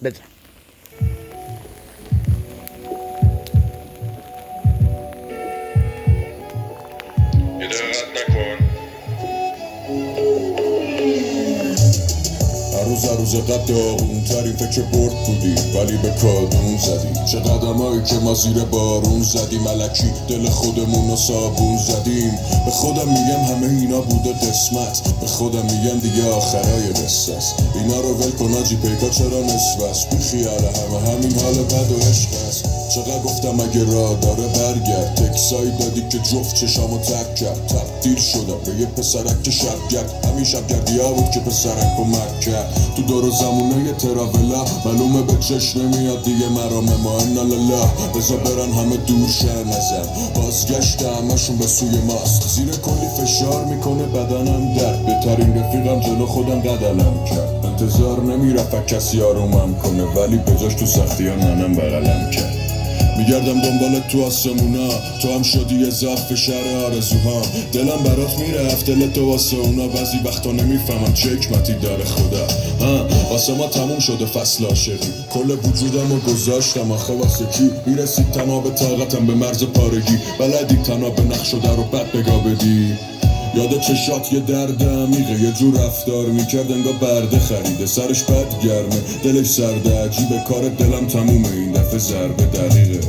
بزن. یه دقت نکن. روز قد داغون ترین فکر برد بودی ولی به کادون زدی. چه قدمایی که ما زیر بارون زدیم، الکی دل خودمون رو صابون زدیم. به خودم میگم همه اینا بوده قسمت، به خودم میگم دیگه آخرای قصه است. اینا رو ول کن آجی، پیکا چرا نصفست؟ بی خیال همین حال بد و عشق است. چقدر گفتم اگه راه داره برگرد، تکسایی دادی که جفت چشامو ترک کرد. تبدیل شدم به یه پسرک که شبگرد، همین شبگردی ها بود که پسرک کمک کرد. تو دور و زمونه تراولا معلومه به چشم نمیاد دیگه مرام ما انا لله. بزا برن همه دور شهر نزن، بازگشت همشون به سوی ماست. زیر کلی فشار میکنه بدنم درد، بهترین رفیقم جلو خودم قدلم کرد. انتظار نمیرفت کسی آرومم کنه، ولی بجاش تو سختی ها ننم بغلم کرد. میگردم دنبالت تو آسمونا، تو هم شدی یه ضعف شهر آرزوهام. دلم برات میرفت دل تو واسه اونا، بعضی وقتا نمیفهمم چه حکمتی داره خدا. واسه ما تموم شده فصل عاشقی، کل وجودم رو گذاشتم آخه واسه کی؟ میرسید تنها به طاقتم به مرز پارگی، بلدی تنها به نقش شده رو بد بگا بدی. یاد چشات یه درد عمیقه، یه جور رفتار میکرد انگار برده خریده. سرش بد گرمه دلش سرده عجیبه، کار دلم تمومه این دفعه ضربه دقیقه.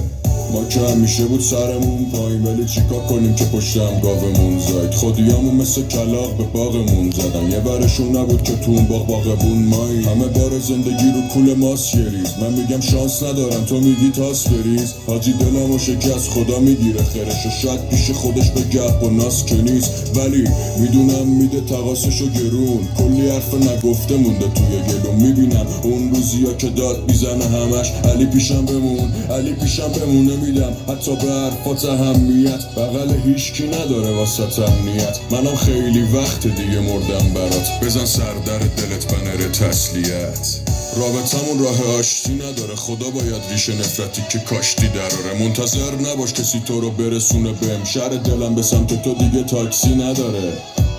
ما که همیشه بود سرمون پایین، ولی چیکار کنیم که پشتم گاومون زاید. خودیامون مثل کلاغ به باغمون زدن، یه برشون نبود که تو اون باغبون مایی. همه بار زندگی رو کول ماست یه ریز، من میگم شانس ندارم تو میگی تاس بریز. حاجی دلمو شکست خدا میگیره خیرشو، شاید پیش خودش به گپ و ناس که نیست، ولی میدونم میده تقاسشو گرون. کلی حرف نگفته مونده توی گلوم، میبینم اون روزیا که داد میزنه همش علی پیشم بمون، علی پیشم بمون. نمیدم حتی به حرفات اهمیت، بغل هیچکی نداره واسه امنیت. منم خیلی وقت دیگه مردم برات، بزن سر در دلت بنر تسلیت. رابطمون راه آشتی نداره، خدا باید ریشه نفرتی که کاشتی دراره. منتظر نباش کسی تو رو برسونه بهم، شهر دلم به سمت تو دیگه تاکسی نداره.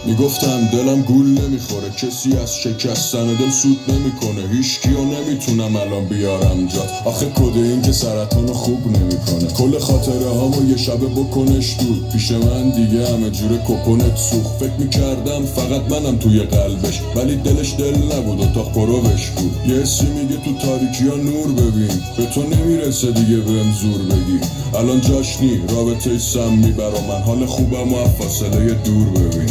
میگفتم دلم گول نمیخوره، کسی از شکستن دل سود نمیکنه. هیچکیو نمیتونم الان بیارم جات، آخه کده این که سرطانو خوب نمیکنه. کل خاطره هامو یه شبه بکنش دود، پیش من دیگه همه جوره کپونت سوخت. فکر میکردم فقط منم توی قلبش، ولی دلش دل نبود اتاق پروش بود. یه حسی میگه تو تاریکی ها نور ببین، به تو نمیرسه دیگه بهم زور بگی. الان جاش نی رابطه سمی برا من، حال خوبم و فاصله دور ببین.